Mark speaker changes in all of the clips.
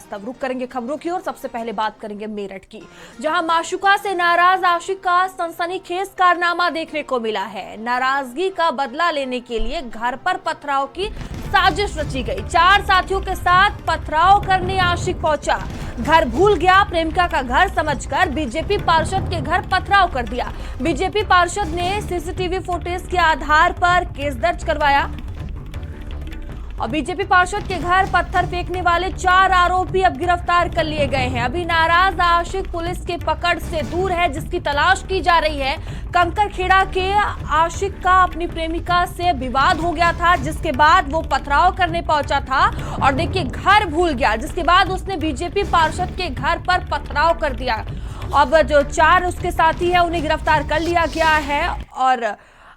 Speaker 1: वास्तव। रुक करेंगे खबरों की ओर। सबसे पहले बात करेंगे मेरठ की, जहां माशूका से नाराज आशिक का सनसनीखेज कारनामा देखने को मिला है। नाराजगी का बदला लेने के लिए घर पर पथराव की साजिश रची गई। 4 साथियों के साथ पथराव करने आशिक पहुंचा। घर भूल गया, प्रेमिका का घर समझकर बीजेपी पार्षद के घर पथराव कर दिया। बीजेपी पार्षद ने सीसीटीवी फुटेज के आधार पर केस दर्ज करवाया और बीजेपी पार्षद के घर पत्थर फेंकने वाले 4 आरोपी अब गिरफ्तार कर लिए गए हैं। अभी नाराज आशिक पुलिस के पकड़ से दूर है, जिसकी तलाश की जा रही है। कंकरखेड़ा के आशिक का अपनी प्रेमिका से विवाद हो गया था, जिसके बाद वो पथराव करने पहुंचा था और देखिए घर भूल गया, जिसके बाद उसने बीजेपी पार्षद के घर पर पथराव कर दिया। अब जो 4 उसके साथी है उन्हें गिरफ्तार कर लिया गया है और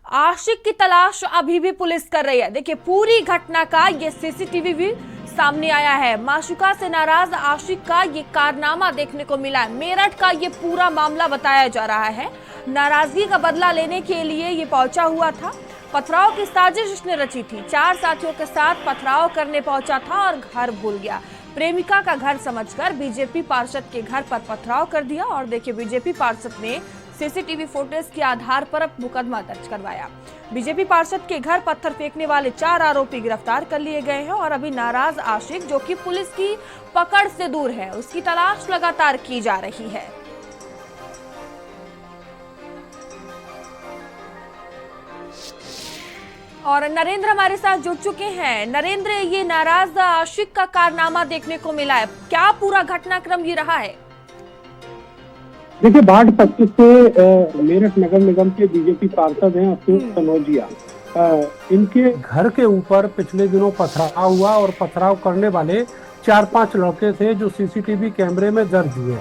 Speaker 1: आशिक की तलाश अभी भी पुलिस कर रही है। देखिए पूरी घटना का ये सीसीटीवी भी सामने आया है। माशूका से नाराज आशिक का ये कारनामा देखने को मिला है। मेरठ का ये पूरा मामला बताया जा रहा है। नाराजगी का बदला लेने के लिए ये पहुंचा हुआ था। पथराव की साजिश उसने रची थी। 4 साथियों के साथ पथराव करने पहुंचा था और घर भूल गया। प्रेमिका का घर समझकर बीजेपी पार्षद के घर पर पथराव कर दिया और देखिए बीजेपी पार्षद ने सीसीटीवी फुटेज के आधार पर मुकदमा दर्ज करवाया। बीजेपी पार्षद के घर पत्थर फेंकने वाले 4 आरोपी गिरफ्तार कर लिए गए हैं और अभी नाराज आशिक, जो कि पुलिस की पकड़ से दूर है, उसकी तलाश लगातार की जा रही है। और नरेंद्र हमारे साथ जुड़ चुके हैं। नरेंद्र, ये नाराज आशिक का कारनामा देखने को मिला है, क्या पूरा घटनाक्रम ये रहा है?
Speaker 2: देखिए, वार्ड 25 से मेरठ नगर निगम के बीजेपी पार्षद हैं अशोक कनौजिया। इनके घर के ऊपर पिछले दिनों पथराव हुआ और पथराव करने वाले 4-5 लड़के थे जो सीसीटीवी कैमरे में दर्ज हुए।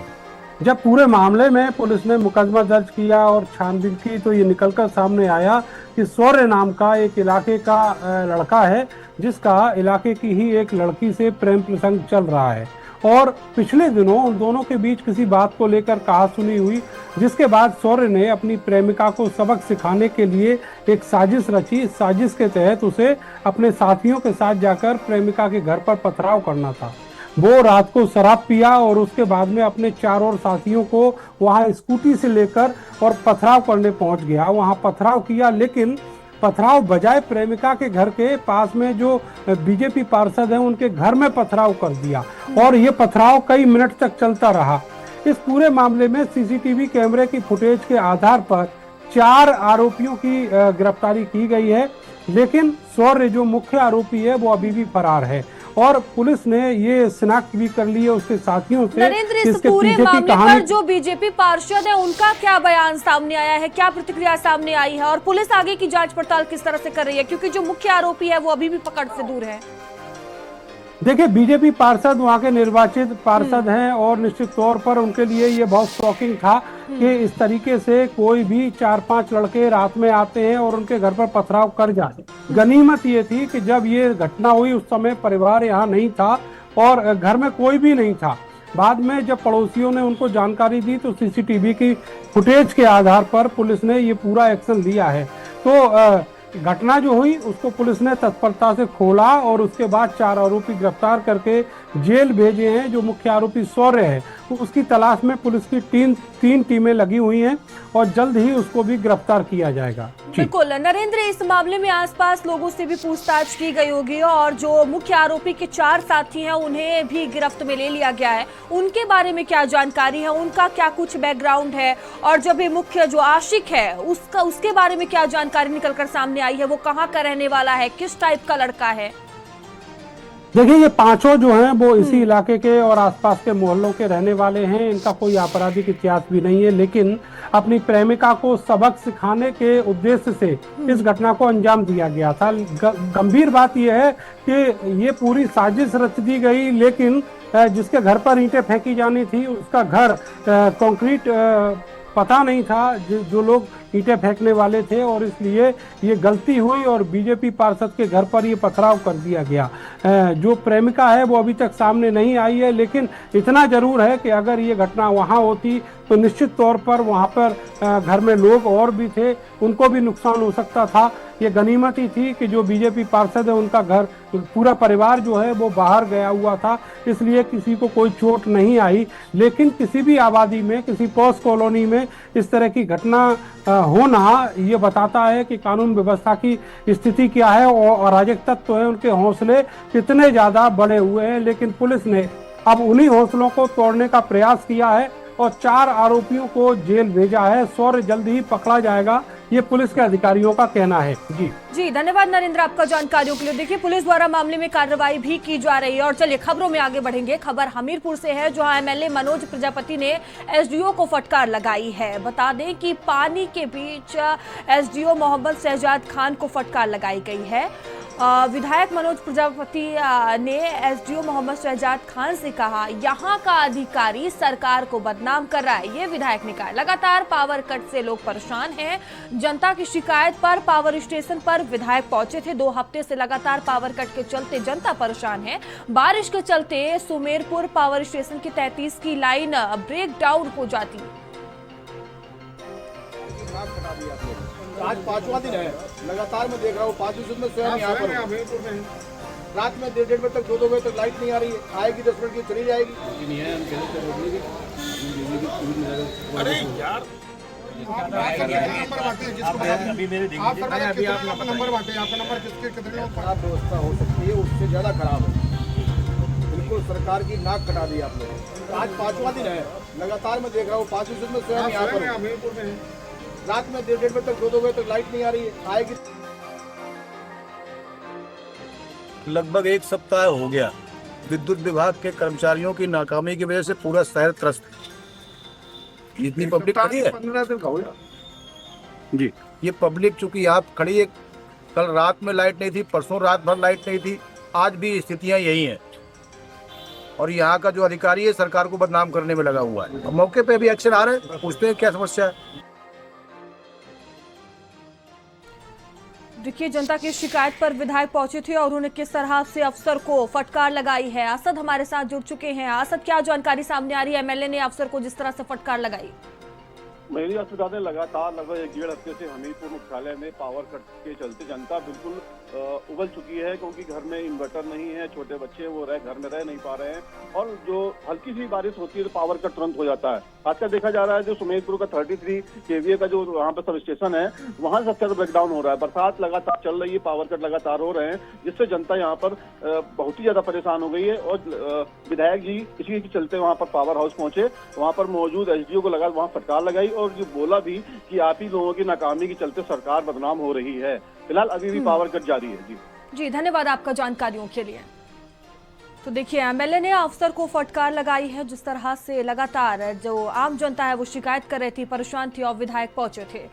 Speaker 2: जब पूरे मामले में पुलिस ने मुकदमा दर्ज किया और छानबीन की तो ये निकलकर सामने आया कि शौर्य नाम का एक इलाके का लड़का है, जिसका इलाके की ही एक लड़की से प्रेम प्रसंग चल रहा है और पिछले दिनों उन दोनों के बीच किसी बात को लेकर कहासुनी हुई, जिसके बाद शौर्य ने अपनी प्रेमिका को सबक सिखाने के लिए एक साजिश रची। इस साजिश के तहत उसे अपने साथियों के साथ जाकर प्रेमिका के घर पर पथराव करना था। वो रात को शराब पिया और उसके बाद में अपने 4 और साथियों को वहां स्कूटी से लेकर और पथराव करने पहुंच गया। वहां पथराव किया, लेकिन पथराव बजाय प्रेमिका के घर के पास में जो बीजेपी पार्षद हैं उनके घर में पथराव कर दिया और ये पथराव कई मिनट तक चलता रहा। इस पूरे मामले में सीसीटीवी कैमरे की फुटेज के आधार पर 4 आरोपियों की गिरफ्तारी की गई है, लेकिन शौर्य जो मुख्य आरोपी है वो अभी भी फरार है और पुलिस ने ये शिनाख्त भी कर ली है उसके साथियों से।
Speaker 1: नरेंद्र, इस पूरे मामले पर जो बीजेपी पार्षद है उनका क्या बयान सामने आया है, क्या प्रतिक्रिया सामने आई है और पुलिस आगे की जांच पड़ताल किस तरह से कर रही है, क्योंकि जो मुख्य आरोपी है वो अभी भी पकड़ से दूर है?
Speaker 2: देखिए, बीजेपी पार्षद वहाँ के निर्वाचित पार्षद हैं और निश्चित तौर पर उनके लिए ये बहुत शॉकिंग था कि इस तरीके से कोई भी 4-5 लड़के रात में आते हैं और उनके घर पर पथराव कर जाते। गनीमत ये थी कि जब ये घटना हुई उस समय परिवार यहाँ नहीं था और घर में कोई भी नहीं था। बाद में जब पड़ोसियों ने उनको जानकारी दी तो सीसीटीवी की फुटेज के आधार पर पुलिस ने ये पूरा एक्शन लिया है। तो घटना जो हुई उसको पुलिस ने तत्परता से खोला और उसके बाद 4 आरोपी गिरफ्तार करके जेल भेजे हैं। जो मुख्य आरोपी शौर्य है उसकी तलाश में पुलिस की 3 टीमें लगी हुई हैं और जल्द ही उसको भी गिरफ्तार किया जाएगा।
Speaker 1: बिल्कुल नरेंद्र, इस मामले में आसपास लोगों से भी पूछताछ की गई होगी और जो मुख्य आरोपी के 4 साथी हैं उन्हें भी गिरफ्त में ले लिया गया है। उनके बारे में क्या जानकारी है, उनका क्या कुछ बैकग्राउंड है और जब ये मुख्य जो आशिक है उसके बारे में क्या जानकारी निकलकर सामने आई है, वो कहाँ का रहने वाला है, किस टाइप का लड़का है?
Speaker 2: देखिए, ये 5 जो हैं वो इसी इलाके के और आसपास के मोहल्लों के रहने वाले हैं। इनका कोई आपराधिक इतिहास भी नहीं है, लेकिन अपनी प्रेमिका को सबक सिखाने के उद्देश्य से इस घटना को अंजाम दिया गया था। गंभीर बात यह है कि ये पूरी साजिश रच दी गई, लेकिन जिसके घर पर ईंटें फेंकी जानी थी उसका घर कंक्रीट पता नहीं था, जो लोग ईंटें फेंकने वाले थे और इसलिए ये गलती हुई और बीजेपी पार्षद के घर पर ये पथराव कर दिया गया। जो प्रेमिका है वो अभी तक सामने नहीं आई है, लेकिन इतना जरूर है कि अगर ये घटना वहाँ होती तो निश्चित तौर पर वहाँ पर घर में लोग और भी थे, उनको भी नुकसान हो सकता था। ये गनीमत ही थी कि जो बीजेपी पार्षद है उनका घर पूरा परिवार जो है वो बाहर गया हुआ था, इसलिए किसी को कोई चोट नहीं आई। लेकिन किसी भी आबादी में, किसी पॉश कॉलोनी में इस तरह की घटना होना ये बताता है कि कानून व्यवस्था की स्थिति क्या है और अराजक तत्व है उनके हौसले कितने ज्यादा बढ़े हुए हैं। लेकिन पुलिस ने अब उन्हीं हौसलों को तोड़ने का प्रयास किया है और 4 आरोपियों को जेल भेजा है। शौर्य जल्द ही पकड़ा जाएगा, ये पुलिस के अधिकारियों का कहना है।
Speaker 1: जी धन्यवाद नरेंद्र आपका जानकारियों के लिए। देखिए पुलिस द्वारा मामले में कार्रवाई भी की जा रही है। और चलिए खबरों में आगे बढ़ेंगे। खबर हमीरपुर से है, जहां एमएलए मनोज प्रजापति ने एसडीओ को फटकार लगाई है। बता दें कि पानी के बीच एसडीओ मोहम्मद शहजाद खान को फटकार लगाई गई है। विधायक मनोज प्रजापति ने एसडीओ मोहम्मद शहजाद खान से कहा, यहां का अधिकारी सरकार को बदनाम कर रहा है। ये विधायक ने कहा। लगातार पावर कट से लोग परेशान हैं। जनता की शिकायत पर पावर स्टेशन पर विधायक पहुंचे थे। 2 हफ्ते से लगातार पावर कट के चलते जनता परेशान है। बारिश के चलते सुमेरपुर पावर स्टेशन की 33 की लाइन ब्रेक डाउन हो जाती है।
Speaker 3: आज 5वां दिन है, लगातार मैं देख रहा हूँ 5 दिन में स्वयं यहाँ पर रात में 1:30 बजे तक 2 बजे तक लाइट नहीं आ रही है। आएगी 10 मिनट की चली जाएगी। अरे यार खराब व्यवस्था हो सकती है, उससे ज्यादा खराब है। बिल्कुल सरकार की नाक कटा दी आपने। आज 5वां दिन है, लगातार मैं देख रहा हूँ 5 दिन में स्वयं यहाँ पर रात में 1:30 बजे तक 2 बजे तक लाइट नहीं आ रही है। आएगी।
Speaker 4: लगभग 1 सप्ताह हो गया। विद्युत विभाग के कर्मचारियों की नाकामी की वजह से पूरा शहर त्रस्त है। इतनी पब्लिक खड़ी है
Speaker 3: 15 दिन का हो गया
Speaker 4: जी। ये पब्लिक चूंकि आप खड़ी है, कल रात में लाइट नहीं थी, परसों रात भर लाइट नहीं थी, आज भी स्थितियां यही हैं। और यहाँ का जो अधिकारी है सरकार को बदनाम करने में लगा हुआ है। मौके पे भी एक्शन आ रहे हैं, पूछते हैं क्या समस्या है।
Speaker 1: देखिए जनता की शिकायत पर विधायक पहुंचे थे और उन्होंने किस तरह से अफसर को फटकार लगाई है। असद हमारे साथ जुड़ चुके हैं। असद, क्या जानकारी सामने आ रही है? एमएलए ने अफसर को जिस तरह से फटकार लगाई।
Speaker 5: मेरी अस्पताल में लगातार लगभग 1-1.5 हफ्ते से हमीरपुर मुख्यालय में पावर कट के चलते जनता बिल्कुल उबल चुकी है, क्योंकि घर में इन्वर्टर नहीं है, छोटे बच्चे वो घर में रह नहीं पा रहे हैं और जो हल्की सी बारिश होती है तो पावर कट तुरंत हो जाता है। आजकल देखा जा रहा है जो सुमेरपुर का 33 केवीए का जो वहाँ पर सब स्टेशन है वहाँ सबसे ज्यादा ब्रेकडाउन हो रहा है। बरसात लगातार चल रही है, पावर कट लगातार हो रहे हैं, जिससे जनता यहाँ पर बहुत ही ज्यादा परेशान हो गई है। और विधायक जी इसी के चलते वहाँ पर पावर हाउस पहुंचे, वहाँ पर मौजूद एसडीओ को लगा वहाँ फटकार लगाई और ये बोला भी कि आप ही लोगों की नाकामी के चलते सरकार बदनाम हो रही है। फिलहाल अभी भी पावर कट जारी है।
Speaker 1: जी धन्यवाद आपका जानकारियों के लिए। तो देखिए एमएलए ने अफसर को फटकार लगाई है। जिस तरह से लगातार जो आम जनता है वो शिकायत कर रही थी, परेशान थी और विधायक पहुंचे थे।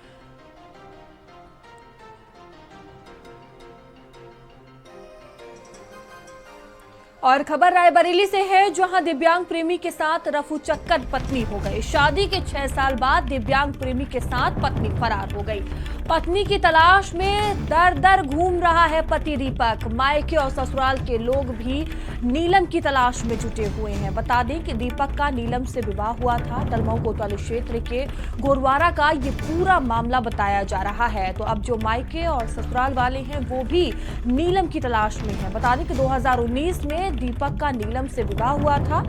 Speaker 1: और खबर रायबरेली से है, जहां दिव्यांग प्रेमी के साथ रफूचक्कर पत्नी हो गई। शादी के 6 साल बाद दिव्यांग प्रेमी के साथ पत्नी फरार हो गई। पत्नी की तलाश में दर दर घूम रहा है पति दीपक। मायके और ससुराल के लोग भी नीलम की तलाश में जुटे हुए हैं। बता दें कि दीपक का नीलम से विवाह हुआ था। दलमऊ कोतवाली क्षेत्र के गोरवारा का ये पूरा मामला बताया जा रहा है। तो अब जो मायके और ससुराल वाले हैं वो भी नीलम की तलाश में हैं। बता दें कि 2019 में दीपक का नीलम से विवाह हुआ था।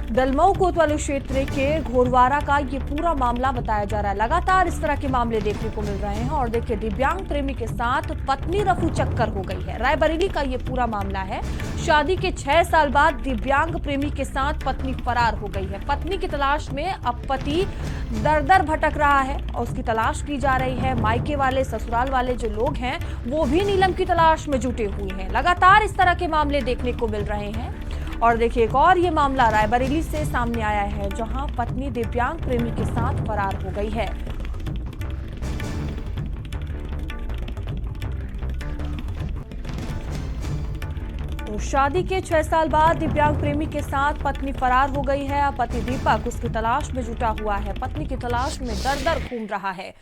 Speaker 1: दलमऊ कोतवाली क्षेत्र के घोरवारा का ये पूरा मामला बताया जा रहा है। लगातार इस तरह के मामले देखने को मिल रहे हैं। और देखिए दिव्यांग प्रेमी के साथ पत्नी रफूचक्कर हो गई है। रायबरेली का ये पूरा मामला है। शादी के 6 साल बाद दिव्यांग प्रेमी के साथ पत्नी फरार हो गई है। पत्नी की तलाश में अब पति दर दर भटक रहा है और उसकी तलाश की जा रही है। मायके वाले ससुराल वाले जो लोग हैं वो भी नीलम की तलाश में जुटे हुए हैं। लगातार इस तरह के मामले देखने को मिल रहे हैं। और देखिए एक और ये मामला रायबरेली से सामने आया है, जहां पत्नी दिव्यांग प्रेमी के साथ फरार हो गई है। तो शादी के 6 साल बाद दिव्यांग प्रेमी के साथ पत्नी फरार हो गई है। अब पति दीपक उसकी तलाश में जुटा हुआ है। पत्नी की तलाश में दर दर घूम रहा है।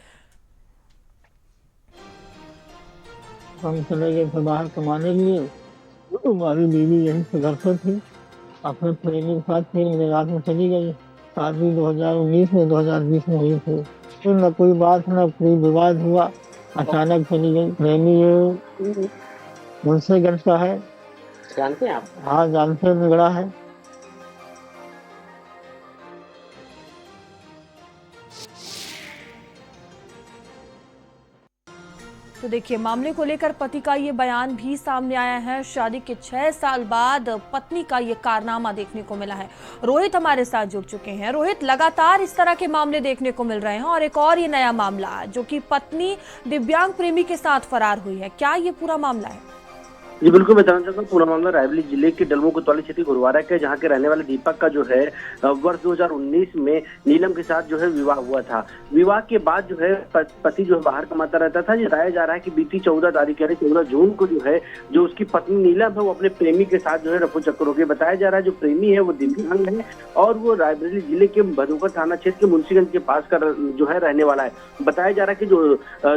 Speaker 6: हम चले गए थे बाहर कमाने के लिए। हमारी बीवी यहीं से घर पर थी, अपने प्रेमी के साथ फिर मेरे रात में चली गई। शादी 2019 में 2020 में हुई थी। फिर न कोई बात न कोई विवाद हुआ। अचानक चली गई। प्रेमी ये मुंशीगंज का है।
Speaker 7: जानते हैं आप?
Speaker 6: हाँ, जानते हैं, बिगड़ा है।
Speaker 1: तो देखिए, मामले को लेकर पति का ये बयान भी सामने आया है। शादी के 6 साल बाद पत्नी का ये कारनामा देखने को मिला है। रोहित हमारे साथ जुड़ चुके हैं। रोहित, लगातार इस तरह के मामले देखने को मिल रहे हैं और एक और ये नया मामला जो कि पत्नी दिव्यांग प्रेमी के साथ फरार हुई है। क्या ये पूरा मामला है?
Speaker 7: जी बिल्कुल, मैं बताना चाहता हूँ पूरा मामला रायबरेली जिले के डलमो कोतवाली क्षेत्र गुरुवारा का है, जहाँ के रहने वाले दीपक का जो है वर्ष 2019 में नीलम के साथ जो है विवाह हुआ था। विवाह के बाद जो है पति जो है बाहर कमाता रहता था। ये बताया जा रहा है कि बीती 14 तारीख यानी 14 जून को जो है जो उसकी पत्नी नीलम है वो अपने प्रेमी के साथ जो है रफू चक्कर हो गई। बताया जा रहा है जो प्रेमी है वो दिव्यांग है और वो रायबरेली जिले के भदोकर थाना क्षेत्र के मुंशीगंज के पास का जो है रहने वाला है। बताया जा रहा है कि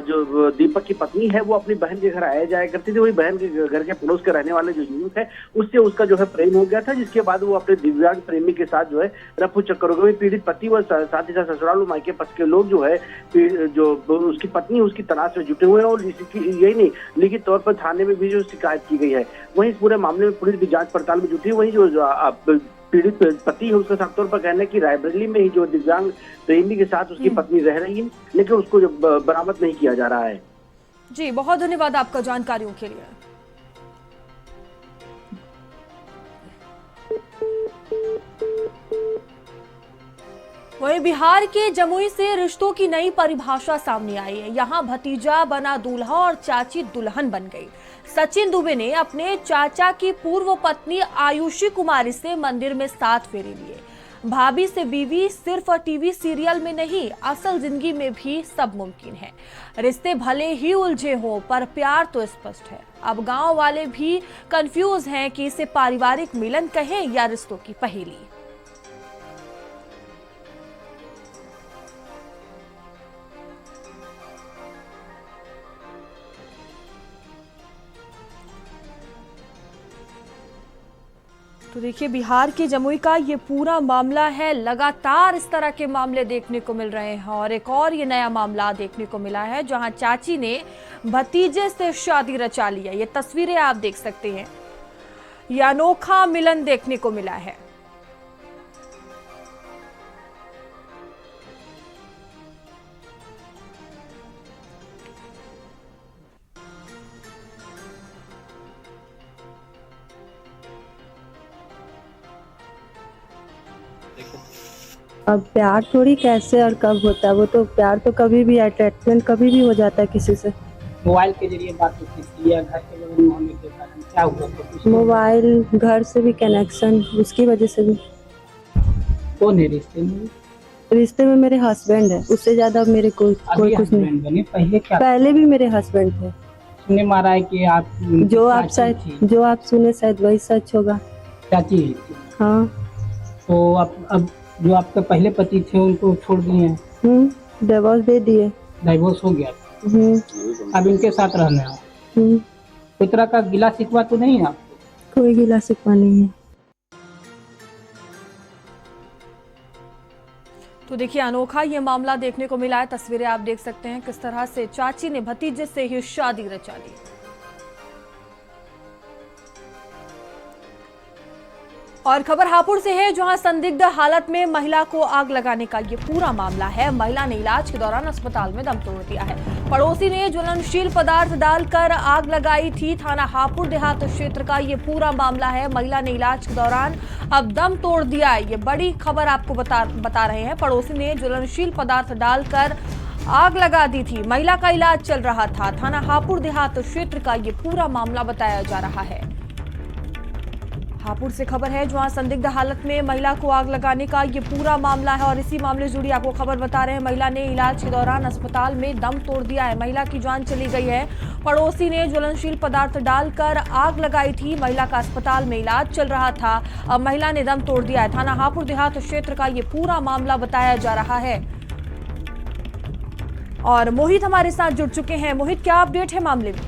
Speaker 7: जो दीपक की पत्नी है वो अपनी बहन के घर आया जाया करती थी। वही बहन के घर के पड़ोस के रहने वाले जो युवक है उससे उसका जो है प्रेम हो गया था, जिसके बाद वो अपने दिव्यांग प्रेमी के साथ जो है रफू चक्कर हो गए। पीड़ित पति व साथ ही साथ ससुराल और मायके पक्ष के लोग जो है जो उसकी पत्नी उसकी तलाश में जुटे हुए हैं और यही नहीं लिखित तौर पर थाने में भी जो शिकायत की गई है। वहीं इस पूरे मामले में पुलिस भी जांच पड़ताल में जुटी है। वहीं जो पीड़ित पति है उसका साफ तौर पर कहना है कि रायबरेली में ही जो दिव्यांग प्रेमी के साथ उसकी पत्नी रह रही है, लेकिन उसको जो बरामद नहीं किया जा रहा है।
Speaker 1: जी, बहुत धन्यवाद आपका जानकारियों के लिए। वहीं बिहार के जमुई से रिश्तों की नई परिभाषा सामने आई है। यहाँ भतीजा बना दूल्हा और चाची दुल्हन बन गई। सचिन दुबे ने अपने चाचा की पूर्व पत्नी आयुषी कुमारी से मंदिर में 7 फेरे लिए। भाभी से बीवी सिर्फ टीवी सीरियल में नहीं, असल जिंदगी में भी सब मुमकिन है। रिश्ते भले ही उलझे हों पर प्यार तो स्पष्ट है। अब गांव वाले भी कंफ्यूज हैं कि इसे पारिवारिक मिलन कहें या रिश्तों की पहेली। तो देखिए, बिहार के जमुई का ये पूरा मामला है। लगातार इस तरह के मामले देखने को मिल रहे हैं और एक और ये नया मामला देखने को मिला है जहां चाची ने भतीजे से शादी रचा लिया। ये तस्वीरें आप देख सकते हैं। ये अनोखा मिलन देखने को मिला है।
Speaker 8: अब प्यार थोड़ी कैसे और कब होता है, वो तो प्यार तो कभी भी, अटैचमेंट कभी भी हो जाता है किसी से।
Speaker 9: मोबाइल के जरिए बात की या घर के बगल में होने के कारण क्या हुआ?
Speaker 8: मोबाइल, घर से भी कनेक्शन, उसकी वजह से भी।
Speaker 9: कौन है रिश्ते में?
Speaker 8: रिश्ते में मेरे हस्बैंड है, उससे ज्यादा मेरे कोई कुछ नहीं।
Speaker 9: बने पहले क्या?
Speaker 8: पहले भी मेरे हस्बैंड थे।
Speaker 9: सुनने में आ रहा है कि आप
Speaker 8: जो आप सुने शायद वही सच होगा।
Speaker 9: चाची?
Speaker 8: हाँ।
Speaker 9: तो अब जो आपके पहले पति थे उनको छोड़ दिए हैं?
Speaker 8: डिवोर्स दे दिए।
Speaker 9: डाइवोर्स हो गया? अब इनके साथ रहना है? कोई तरह का गिला शिकवा तो नहीं है?
Speaker 8: कोई गिला शिकवा नहीं है।
Speaker 1: तो देखिए, अनोखा ये मामला देखने को मिला है। तस्वीरें आप देख सकते हैं किस तरह से चाची ने भतीजे से ही शादी रचा ली। और खबर हापुड़ से है जहां संदिग्ध हालत में महिला को आग लगाने का ये पूरा मामला है। महिला ने इलाज के दौरान अस्पताल में दम तोड़ दिया है। पड़ोसी ने ज्वलनशील पदार्थ डालकर आग लगाई थी। थाना हापुड़ देहात क्षेत्र का ये पूरा मामला है। महिला ने इलाज के दौरान अब दम तोड़ दिया है। ये बड़ी खबर आपको बता रहे हैं। पड़ोसी ने ज्वलनशील पदार्थ डालकर आग लगा दी थी। महिला का इलाज चल रहा था। थाना हापुड़ देहात क्षेत्र का ये पूरा मामला बताया जा रहा है। हापुड़ से खबर है जहां संदिग्ध हालत में महिला को आग लगाने का ये पूरा मामला है और इसी मामले से जुड़ी आपको खबर बता रहे हैं। महिला ने इलाज के दौरान अस्पताल में दम तोड़ दिया है। महिला की जान चली गई है। पड़ोसी ने ज्वलनशील पदार्थ डालकर आग लगाई थी। महिला का अस्पताल में इलाज चल रहा था। अब महिला ने दम तोड़ दिया है। थाना हापुड़ देहात क्षेत्र का ये पूरा मामला बताया जा रहा है। और मोहित हमारे साथ जुड़ चुके हैं। मोहित, क्या अपडेट है मामले में?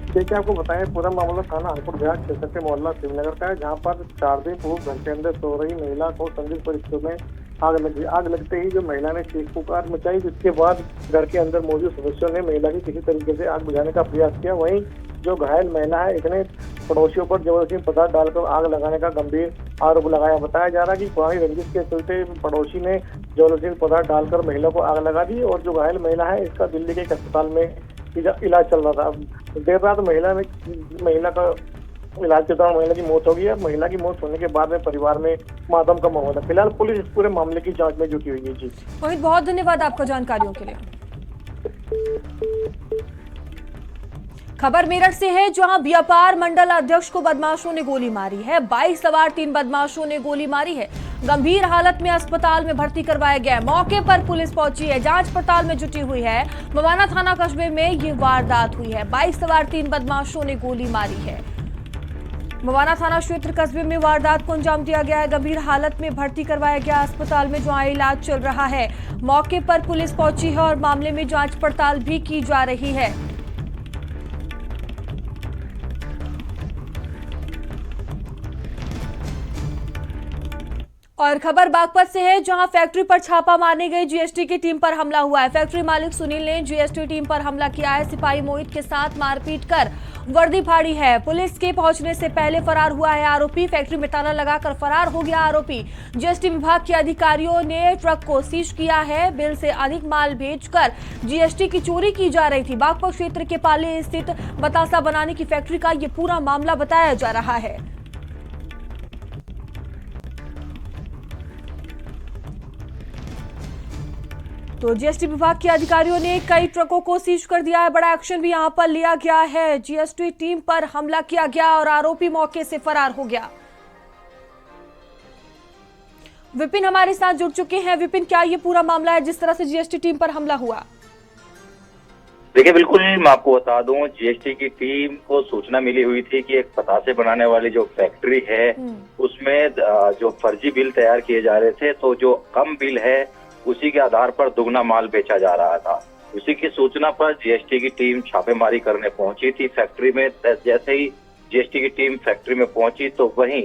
Speaker 10: देखिए, आपको बताएं पूरा मामला थाना हापुड़ देहात क्षेत्र के मोहल्ला शिवनगर का है, जहां पर 4 दिन पूर्व घर के अंदर सो रही महिला को संदिग्ध परिस्थितियों में आग लग गई। आग लगते ही जो महिला ने चीख पुकार मचाई, जिसके बाद घर के अंदर मौजूद सदस्यों ने महिला की किसी तरीके से आग बुझाने का प्रयास किया। वहीं जो घायल महिला है, इसने पड़ोसियों पर जबरदस्ती पदार्थ डालकर आग लगाने का गंभीर आरोप लगाया। बताया जा रहा है कि पुरानी रंजिश के चलते पड़ोसी ने जबरदस्ती पदार्थ डालकर महिला को आग लगा दी और जो घायल महिला है, इसका दिल्ली के एक अस्पताल में इलाज चल रहा था। देर रात महिला का इलाज के दौरान महिला की मौत हो गई है। महिला की मौत होने के बाद में परिवार में मातम का माहौल है। फिलहाल पुलिस इस पूरे मामले की जांच में जुटी हुई है। जी
Speaker 1: मोहित, बहुत धन्यवाद आपका जानकारियों के लिए। खबर मेरठ से है, जहां व्यापार मंडल अध्यक्ष को बदमाशों ने गोली मारी है। बाइक सवार 3 बदमाशों ने गोली मारी है। गंभीर हालत में अस्पताल में भर्ती करवाया गया। मौके पर पुलिस पहुंची है, जांच पड़ताल में जुटी हुई है। मवाना थाना कस्बे में ये वारदात हुई है। बाइक सवार 3 बदमाशों ने गोली मारी है। मवाना थाना क्षेत्र कस्बे में वारदात को अंजाम दिया गया है। गंभीर हालत में भर्ती करवाया गया अस्पताल में, जहां इलाज चल रहा है। मौके पर पुलिस पहुंची है और मामले में जांच पड़ताल भी की जा रही है। और खबर बागपत से है, जहां फैक्ट्री पर छापा मारने गई जीएसटी की टीम पर हमला हुआ है। फैक्ट्री मालिक सुनील ने जीएसटी टीम पर हमला किया है। सिपाही मोहित के साथ मारपीट कर वर्दी फाड़ी है। पुलिस के पहुंचने से पहले फरार हुआ है आरोपी। फैक्ट्री में ताला लगाकर फरार हो गया आरोपी। जीएसटी विभाग के अधिकारियों ने ट्रक को सीज किया है। बिल से अधिक माल भेजकर जीएसटी की चोरी की जा रही थी। बागपत क्षेत्र के पाले स्थित बतासा बनाने की फैक्ट्री का ये पूरा मामला बताया जा रहा है। तो जीएसटी विभाग के अधिकारियों ने कई ट्रकों को सीज कर दिया है। बड़ा एक्शन भी यहां पर लिया गया है। जीएसटी टीम पर हमला किया गया और आरोपी मौके से फरार हो गया। विपिन हमारे साथ जुड़ चुके हैं। विपिन, क्या ये पूरा मामला है जिस तरह से जीएसटी टीम पर हमला हुआ?
Speaker 11: देखिए, बिल्कुल मैं आपको बता दूं, जीएसटी की टीम को सूचना मिली हुई थी कि एक पतासे बनाने वाली जो फैक्ट्री है उसमें जो फर्जी बिल तैयार किए जा रहे थे, तो जो कम बिल है उसी के आधार पर दुगना माल बेचा जा रहा था। उसी की सूचना पर जीएसटी की टीम छापेमारी करने पहुंची थी फैक्ट्री में। जैसे ही जीएसटी की टीम फैक्ट्री में पहुंची तो वहीं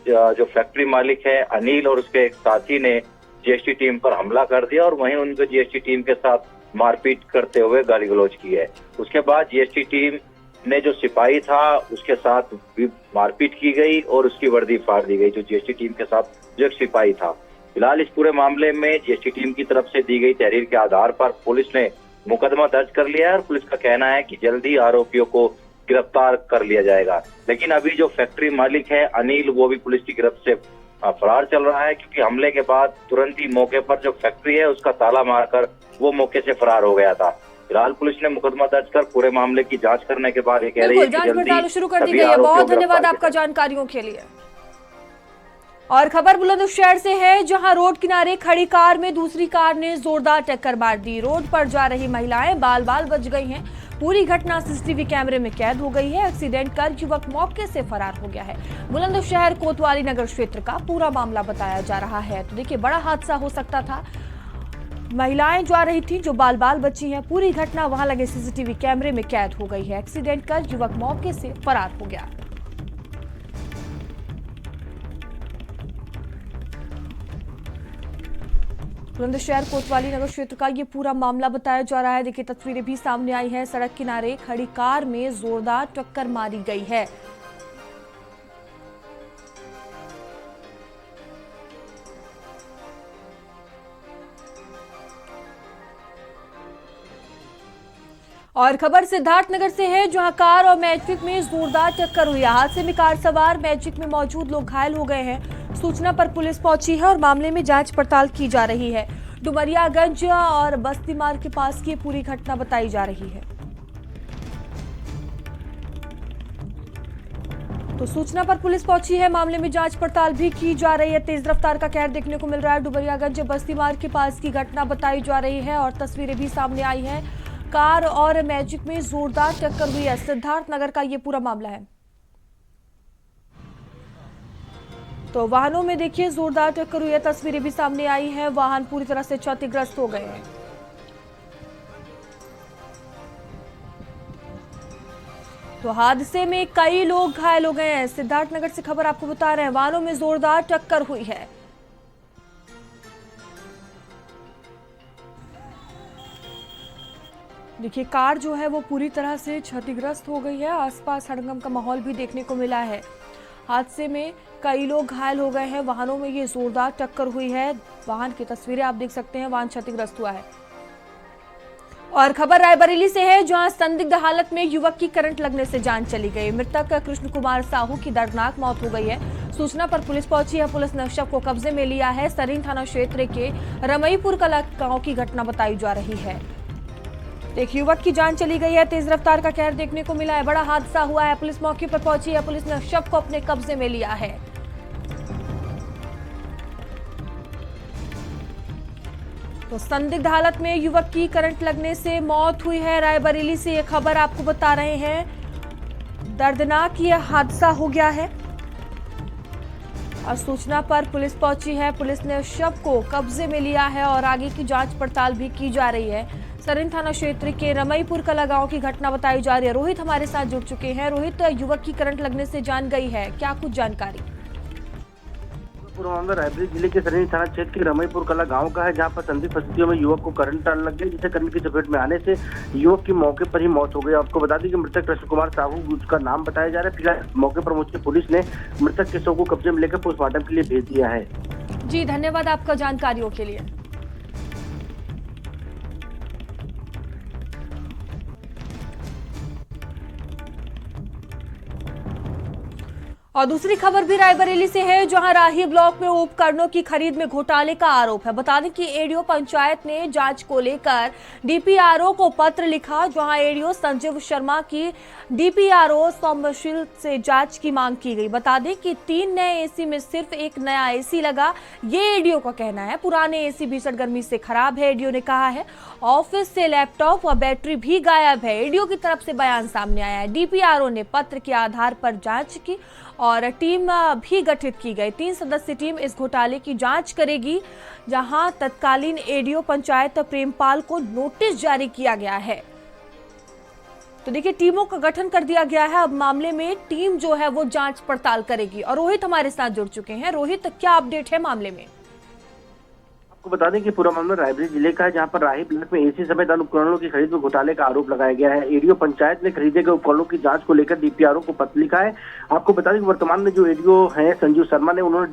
Speaker 11: जो फैक्ट्री मालिक है अनिल और उसके एक साथी ने जीएसटी टीम पर हमला कर दिया और वहीं उनको जीएसटी टीम के साथ मारपीट करते हुए गाली गलौज की है। उसके बाद जीएसटी टीम ने जो सिपाही था उसके साथ भी मारपीट की गई और उसकी वर्दी फाड़ दी गई, जो जीएसटी टीम के साथ जो एक सिपाही था। फिलहाल इस पूरे मामले में जीएसटी टीम की तरफ से दी गई तहरीर के आधार पर पुलिस ने मुकदमा दर्ज कर लिया है और पुलिस का कहना है कि जल्दी आरोपियों को गिरफ्तार कर लिया जाएगा। लेकिन अभी जो फैक्ट्री मालिक है अनिल, वो भी पुलिस की गिरफ्त से फरार चल रहा है, क्योंकि हमले के बाद तुरंत ही मौके पर जो फैक्ट्री है उसका ताला मारकर वो मौके से फरार हो गया था। फिलहाल पुलिस ने मुकदमा दर्ज कर पूरे मामले की जांच करने के बाद ये कह रही है कि
Speaker 1: जांच पड़ताल शुरू कर दी गई है। बहुत धन्यवाद आपका जानकारियों के लिए। और खबर बुलंदशहर से है, जहां रोड किनारे खड़ी कार में दूसरी कार ने जोरदार टक्कर मार दी। रोड पर जा रही महिलाएं बाल बाल बच गई हैं। पूरी घटना सीसीटीवी कैमरे में कैद हो गई है। एक्सीडेंट कर युवक मौके से फरार हो गया है। बुलंदशहर कोतवाली नगर क्षेत्र का पूरा मामला बताया जा रहा है। तो देखिए, बड़ा हादसा हो सकता था। महिलाएं जा रही थी जो बाल बाल बची हैं। पूरी घटना वहां लगे सीसीटीवी कैमरे में कैद हो गई है। एक्सीडेंट कर युवक मौके से फरार हो गया। बुलंदशहर कोतवाली नगर क्षेत्र का ये पूरा मामला बताया जा रहा है। देखिए, तस्वीरें भी सामने आई हैं। सड़क किनारे खड़ी कार में जोरदार टक्कर मारी गई है। और खबर सिद्धार्थनगर से है, जहां कार और मैजिक में जोरदार टक्कर हुई। हादसे में कार सवार मैजिक में मौजूद लोग घायल हो गए हैं। सूचना पर पुलिस पहुंची है और मामले में जांच पड़ताल की जा रही है। डुमरियागंज और बस्ती मार्ग के पास की पूरी घटना बताई जा रही है। तो सूचना पर पुलिस पहुंची है, मामले में जांच पड़ताल भी की जा रही है। तेज रफ्तार का कहर देखने को मिल रहा है। डुमरियागंज बस्ती मार्ग के पास की घटना बताई जा रही है और तस्वीरें भी सामने आई हैं। कार और मैजिक में जोरदार टक्कर हुई है। सिद्धार्थनगर का ये पूरा मामला है। तो वाहनों में देखिए जोरदार टक्कर हुई है। तस्वीरें भी सामने आई हैं। वाहन पूरी तरह से क्षतिग्रस्त हो गए हैं। तो हादसे में कई लोग घायल हो गए हैं। सिद्धार्थनगर से खबर आपको बता रहे हैं, वाहनों में जोरदार टक्कर हुई है। देखिए कार जो है वो पूरी तरह से क्षतिग्रस्त हो गई है। आसपास हड़कंप का माहौल भी देखने को मिला है। हादसे में कई लोग घायल हो गए हैं। वाहनों में ये जोरदार टक्कर हुई है। वाहन की तस्वीरें आप देख सकते हैं। वाहन क्षतिग्रस्त हुआ है। और खबर रायबरेली से है, जहां संदिग्ध हालत में युवक की करंट लगने से जान चली गई। मृतक कृष्ण कुमार साहू की दर्दनाक मौत हो गई है। सूचना पर पुलिस पहुंची है। पुलिस ने शव को कब्जे में लिया है। सरीन थाना क्षेत्र के रमईपुर कला गांव की घटना बताई जा रही है। एक युवक की जान चली गई है। तेज रफ्तार का कहर देखने को मिला है। बड़ा हादसा हुआ है। पुलिस मौके पर पहुंची है। पुलिस ने शव को अपने कब्जे में लिया है। तो संदिग्ध हालत में युवक की करंट लगने से मौत हुई है। रायबरेली से ये खबर आपको बता रहे हैं। दर्दनाक ये हादसा हो गया है और सूचना पर पुलिस पहुंची है। पुलिस ने शव को कब्जे में लिया है और आगे की जांच पड़ताल भी की जा रही है। सरीन थाना क्षेत्र के रमईपुर कला गांव की घटना बताई जा रही है। रोहित हमारे साथ जुड़ चुके हैं। रोहित, युवक की करंट लगने से जान गई है, क्या कुछ जानकारी?
Speaker 7: पूर्व मामला रायबरेली जिले के सरीन थाना क्षेत्र के रमईपुर कला गांव का है, जहां पर संदिग्ध परिस्थितियों में युवक को करंट लग गया, जिससे करंट की चपेट में आने से युवक की मौके पर ही मौत हो गई। आपको बता दें कि मृतक कृष्ण कुमार साहू उसका नाम बताया जा रहा है। फिलहाल मौके पर पहुंची पुलिस ने मृतक के शव को कब्जे में लेकर पोस्टमार्टम के लिए भेज दिया है।
Speaker 1: जी धन्यवाद आपका जानकारियों के लिए। और दूसरी खबर भी रायबरेली से है, जहां राही ब्लॉक में उपकरणों की खरीद में घोटाले का आरोप है। बता दें कि एडीओ पंचायत ने जांच को लेकर डीपीआरओ को पत्र लिखा, जहां एडीओ संजीव शर्मा की डीपीआरओ सौम्यशील से जांच की मांग की गई। बता दें कि 3 नए एसी में सिर्फ एक नया एसी लगा, ये एडीओ का कहना है। पुराने एसी भीषण गर्मी से खराब है, एडीओ ने कहा है। ऑफिस से लैपटॉप व बैटरी भी गायब है, एडीओ की तरफ से बयान सामने आया है। डीपीआरओ ने पत्र के आधार पर जांच की और टीम भी गठित की गई। 3 सदस्यीय टीम इस घोटाले की जांच करेगी, जहां तत्कालीन एडीओ पंचायत प्रेमपाल को नोटिस जारी किया गया है। तो देखिए टीमों का गठन कर दिया गया है। अब मामले में टीम जो है वो जांच पड़ताल करेगी। और रोहित हमारे साथ जुड़ चुके हैं। रोहित, क्या अपडेट है मामले में?
Speaker 7: आपको बता दें कि पूरा मामला रायबरेली जिले का है, जहां पर राही ब्लॉक में एसी समेत अन्य उपकरणों की खरीद में घोटाले का आरोप लगाया गया है। एडीओ पंचायत ने खरीदे गए उपकरणों की जांच को लेकर डीपीआरओ को पत्र लिखा है। आपको बता दें कि वर्तमान में जो एडीओ हैं संजीव शर्मा ने, उन्होंने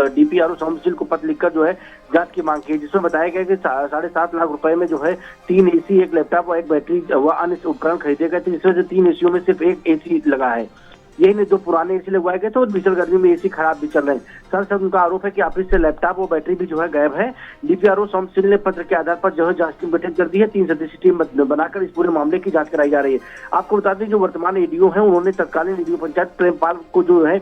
Speaker 7: डीपीआरओ सौम्यशील को पत्र लिखकर जो है जांच की मांग की, जिसमें बताया गया कि 7.5 लाख रुपए में जो है 3 एसी, एक लैपटॉप और एक बैटरी व अन्य उपकरण खरीदे गए थे, जिसमें से 3 एसीओं में सिर्फ एक एसी लगा है। यही नहीं, 2 पुराने एसी लगवाए गए थे और भीषण गर्मी में एसी खराब भी चल रहे हैं। साथ साथ उनका आरोप है कि ऑफिस से लैपटॉप और बैटरी भी जो है गायब है। डीपीआरओ सौम्यशील ने पत्र के आधार पर जो है जांच टीम गठित कर दी है। 3 सदस्यीय टीम बनाकर इस पूरे मामले की जांच कराई जा रही है। आपको बता दें जो वर्तमान एडीओ है, उन्होंने तत्कालीन एडीओ पंचायत प्रेमपाल को जो है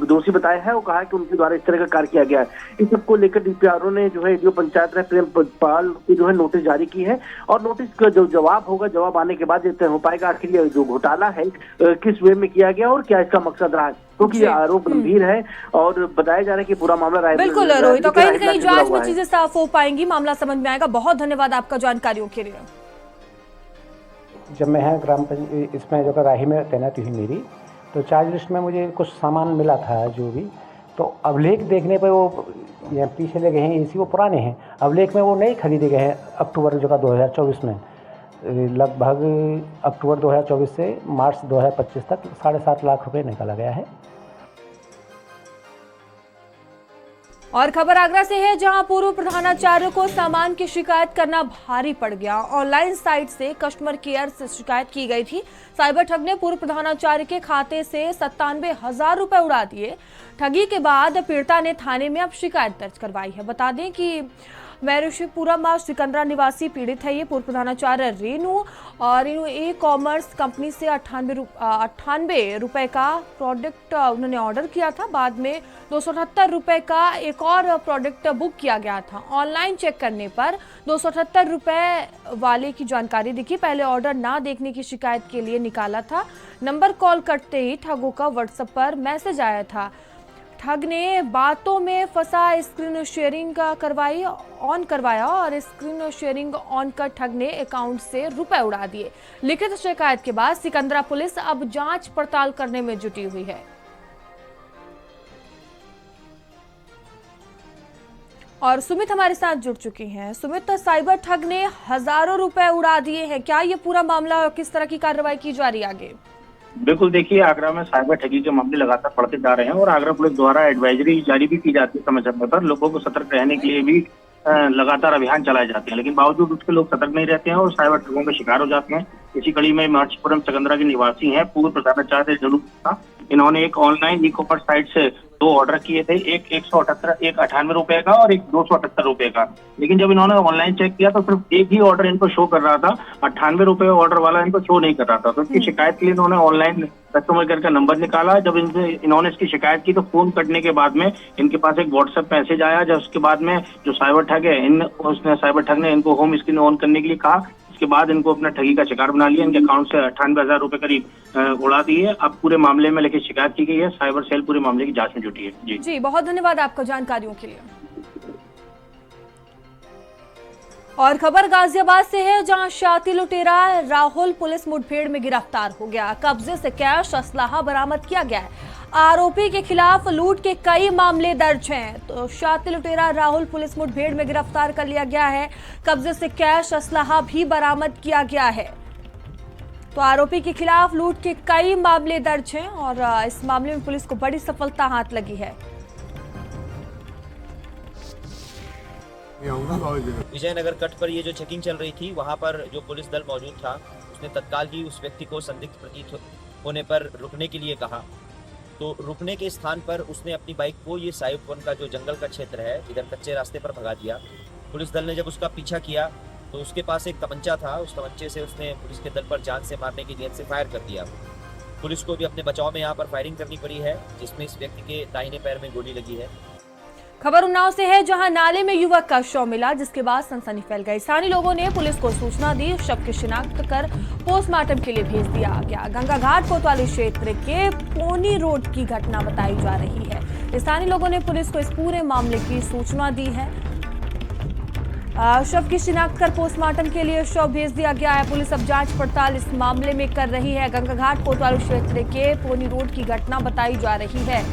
Speaker 7: दोषी बताया है और कहा है कि उनके द्वारा इस तरह का कार्य किया गया है। इस सबको लेकर डीपीआरओ ने जो है एडीओ पंचायत प्रेमपाल को जो है नोटिस जारी की है और नोटिस का जो जवाब होगा, जवाब आने के बाद तय हो पाएगा आखिर ये जो घोटाला है किस वे में किया गया और क्या इसका मकसद रहा है, क्योंकि ये आरोप गंभीर है और बताया जा रहा है कि पूरा मामला
Speaker 1: बिल्कुल रोहित, तो कहीं न कहीं जांच में चीजें साफ हो पाएंगी, मामला समझ में आएगा। बहुत धन्यवाद आपका जानकारियों के लिए।
Speaker 2: जब मैं यहाँ ग्राम पंचायत इसमें जो राही में तैनाती हुई मेरी, तो चार्ज लिस्ट में मुझे कुछ सामान मिला था जो भी, तो अभिलेख देखने पर वो यहाँ पीछे लगे हैं एसी, वो पुराने हैं। अभिलेख में वो नए खरीदे गए हैं अक्टूबर जो का 2024 में, लगभग अक्टूबर 2024 से मार्च 2025 तक 7.5 लाख रुपए निकाला गया है।
Speaker 1: और खबर आगरा से है, जहां पूर्व प्रधानाचार्य को सामान की शिकायत करना भारी पड़ गया। ऑनलाइन साइट से कस्टमर केयर से शिकायत की गई थी। साइबर ठग ने पूर्व प्रधानाचार्य के खाते से 97,000 रुपए उड़ा दिए। ठगी के बाद पीड़िता ने थाने में अब शिकायत दर्ज करवाई है। बता दें कि मैरुशिपुरम सिकंदरा निवासी पीड़ित है। ये पूर्व प्रधानाचार्य रेनू और ई कॉमर्स कंपनी से 98 रुपए का प्रोडक्ट उन्होंने ऑर्डर किया था। बाद में 278 रुपए का एक और प्रोडक्ट बुक किया गया था। ऑनलाइन चेक करने पर 278 रुपए वाले की जानकारी दिखी। पहले ऑर्डर ना देखने की शिकायत के लिए निकाला था। नंबर कॉल करते ही ठगों का व्हाट्सएप पर मैसेज आया था। ठग ने बातों में फंसा स्क्रीन शेयरिंग ऑन करवाया और स्क्रीन शेयरिंग ऑन कर ठग ने अकाउंट से रुपए उड़ा दिए। लिखित शिकायत के बाद सिकंदरा पुलिस अब जांच पड़ताल करने में जुटी हुई है। और सुमित हमारे साथ जुड़ चुकी हैं। सुमित, साइबर ठग ने हजारों रुपए उड़ा दिए हैं, क्या ये पूरा मामला और किस तरह की कार्रवाई की जा रही है आगे?
Speaker 12: बिल्कुल, देखिए आगरा में साइबर ठगी के मामले लगातार बढ़ते जा रहे हैं और आगरा पुलिस द्वारा एडवाइजरी जारी भी की जाती है समय समय पर। लोगों को सतर्क रहने के लिए भी लगातार अभियान चलाए जाते हैं, लेकिन बावजूद उसके लोग सतर्क नहीं रहते हैं और साइबर ठगों का शिकार हो जाते हैं। इसी कड़ी में मार्चपुरम चकंदरा के निवासी हैं पूर्व प्रधानाचार्य जरूर, इन्होंने एक ऑनलाइन ई कॉमर्स साइट से 2 ऑर्डर किए थे, एक 98 रुपए का और एक 278 रुपए का। लेकिन जब इन्होंने ऑनलाइन चेक किया तो सिर्फ एक ही ऑर्डर इनको शो कर रहा था, 98 रुपए ऑर्डर वाला इनको शो नहीं कर रहा था। तो इसकी शिकायत के लिए इन्होंने ऑनलाइन कस्टमर केयर का नंबर निकाला। जब इन्होंने इसकी शिकायत की तो फोन कटने के बाद में इनके पास एक व्हाट्सएप मैसेज आया, जब उसके बाद में जो साइबर ठग है साइबर ठग ने इनको होम स्क्रीन ऑन करने के लिए कहा। इसके बाद इनको अपना ठगी का शिकार बना लिया। इनके अकाउंट से 98,000 रुपए करीब उड़ा दिए। अब पूरे मामले में लेके शिकायत की गई है। साइबर सेल पूरे मामले की जांच में जुटी है। जी
Speaker 1: बहुत धन्यवाद आपको जानकारियों के लिए। और खबर गाजियाबाद से है, जहां शाती लुटेरा राहुल पुलिस मुठभेड़ में गिरफ्तार हो गया। कब्जे से कैश, असलाहा बरामद किया गया है। आरोपी के खिलाफ लूट के कई मामले दर्ज हैं। तो शाती लुटेरा राहुल पुलिस मुठभेड़ में गिरफ्तार कर लिया गया है। कब्जे से कैश, असलाहा भी बरामद किया गया है। तो आरोपी के खिलाफ लूट के कई मामले दर्ज हैं और इस मामले में पुलिस को बड़ी सफलता हाथ लगी है।
Speaker 13: विजयनगर कट पर ये जो चेकिंग चल रही थी, वहां पर जो पुलिस दल मौजूद था उसने तत्काल ही उस व्यक्ति को संदिग्ध प्रतीत होने पर रुकने के लिए कहा। तो रुकने के स्थान पर उसने अपनी बाइक को ये साहिबवन का जो जंगल का क्षेत्र है इधर कच्चे रास्ते पर भगा दिया। पुलिस दल ने जब उसका पीछा किया तो उसके पास एक तमंचा था। उस तमंचे से उसने पुलिस के दल पर जान से मारने की नियत से फायर कर दिया। पुलिस को भी अपने बचाव में यहाँ पर फायरिंग करनी पड़ी है, जिसमें इस व्यक्ति के दाहिने पैर में गोली लगी है।
Speaker 1: खबर उन्नाव से है, जहां नाले में युवक का शव मिला, जिसके बाद सनसनी फैल गई। स्थानीय लोगों ने पुलिस को सूचना दी। शव की शिनाख्त कर पोस्टमार्टम के लिए भेज दिया गया। गंगा घाट कोतवाली क्षेत्र के पोनी रोड की घटना बताई जा रही है। स्थानीय लोगों ने पुलिस को इस पूरे मामले की सूचना दी है। शव की शिनाख्त कर पोस्टमार्टम के लिए शव भेज दिया गया है। पुलिस अब जांच पड़ताल इस मामले में कर रही है। गंगा घाट कोतवाली क्षेत्र के पोनी रोड की घटना बताई जा रही है,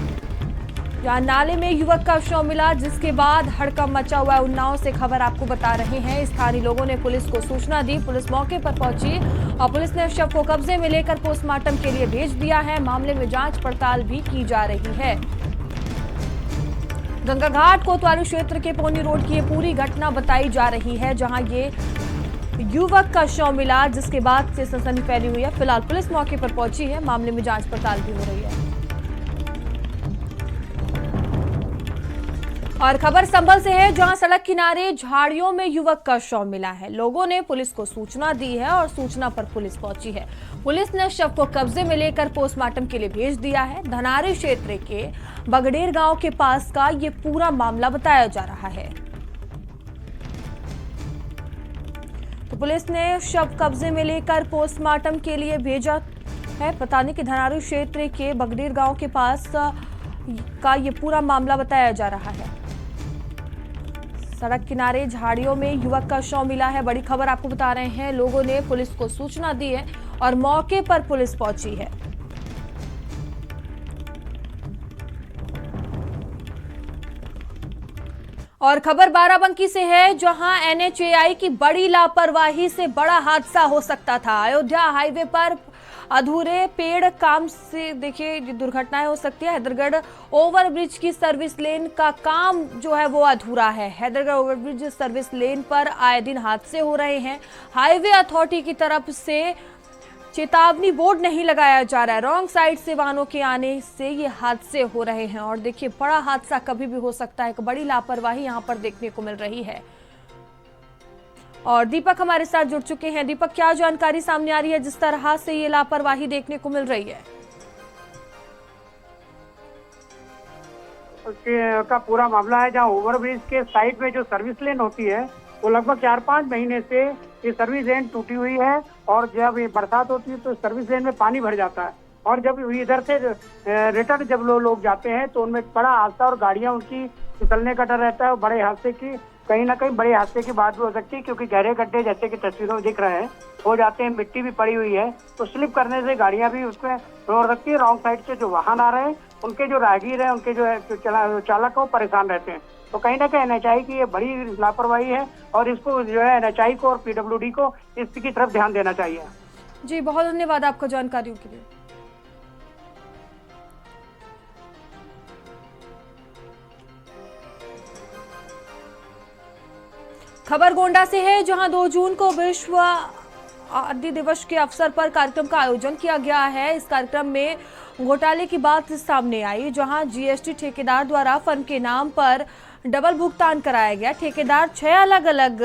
Speaker 1: जहां नाले में युवक का शव मिला, जिसके बाद हड़कंप मचा हुआ है। उन्नाव से खबर आपको बता रहे हैं। स्थानीय लोगों ने पुलिस को सूचना दी। पुलिस मौके पर पहुंची और पुलिस ने शव को कब्जे में लेकर पोस्टमार्टम के लिए भेज दिया है। मामले में जांच पड़ताल भी की जा रही है। गंगा घाट कोतवाली क्षेत्र के पोनी रोड की ये पूरी घटना बताई जा रही है, जहां ये युवक का शव मिला, जिसके बाद से सनसनी फैली हुई है। फिलहाल पुलिस मौके पर पहुंची है। मामले में जांच पड़ताल भी हो रही है। और खबर संभल से है, जहां सड़क किनारे झाड़ियों में युवक का शव मिला है। लोगों ने पुलिस को सूचना दी है और सूचना पर पुलिस पहुंची है। पुलिस ने शव को कब्जे में लेकर पोस्टमार्टम के लिए भेज दिया है। धनारी क्षेत्र के बगडेर गांव के पास का ये पूरा मामला बताया जा रहा है। तो पुलिस ने शव कब्जे में लेकर पोस्टमार्टम के लिए भेजा है। पता नहीं कि धनारी क्षेत्र के बगडेर गांव के पास का ये पूरा मामला बताया जा रहा है। सड़क किनारे झाड़ियों में युवक का शव मिला है। बड़ी खबर आपको बता रहे हैं। लोगों ने पुलिस को सूचना दी है और मौके पर पुलिस पहुंची है। और खबर बाराबंकी से है, जहां NHAI की बड़ी लापरवाही से बड़ा हादसा हो सकता था। अयोध्या हाईवे पर अधूरे पेड़ काम से देखिए दुर्घटनाएं हो सकती है। हैदरगढ़ ओवरब्रिज की सर्विस लेन का काम जो है वो अधूरा है। हैदरगढ़ ओवरब्रिज सर्विस लेन पर आए दिन हादसे हो रहे हैं। हाईवे अथॉरिटी की तरफ से चेतावनी बोर्ड नहीं लगाया जा रहा है। रॉन्ग साइड से वाहनों के आने से ये हादसे हो रहे हैं। और देखिए बड़ा हादसा कभी भी हो सकता है। एक बड़ी लापरवाही यहाँ पर देखने को मिल रही है। और दीपक हमारे साथ जुड़ चुके हैं। दीपक, क्या जानकारी सामने आ रही है जिस तरह से ये लापरवाही देखने को मिल रही है?
Speaker 14: का पूरा मामला है, जहां ओवरब्रिज के साइड में जो सर्विस लेन होती है वो लगभग 4-5 महीने से ये सर्विस लेन टूटी हुई है। और जब ये बरसात होती है तो सर्विस लेन में पानी भर जाता है। और जब इधर से रिटर्न जब लोग जाते हैं तो उनमें बड़ा हादसा और गाड़ियां उनकी फिसलने का डर रहता है। बड़े हादसे की कहीं ना कहीं बड़े हादसे की बात भी हो सकती है, क्योंकि गहरे गड्ढे जैसे कि तस्वीरों में दिख रहे हैं हो जाते हैं। मिट्टी भी पड़ी हुई है तो स्लिप करने से गाड़ियां भी उसमें हो सकती है। रॉन्ग साइड से जो वाहन आ रहे हैं, उनके जो राहगीर हैं, उनके जो चालक हैं वो परेशान रहते हैं। तो कहीं ना कहीं एनएचआई की ये बड़ी लापरवाही है और इसको जो है एनएचआई को और पीडब्ल्यूडी को इसकी तरफ ध्यान देना चाहिए।
Speaker 1: जी बहुत धन्यवाद आपका जानकारियों के लिए। खबर गोंडा से है, जहां 2 जून को विश्व आदि दिवस के अवसर पर कार्यक्रम का आयोजन किया गया है। इस कार्यक्रम में घोटाले की बात सामने आई, जहां जीएसटी ठेकेदार द्वारा फर्म के नाम पर डबल भुगतान कराया गया। ठेकेदार 6 अलग अलग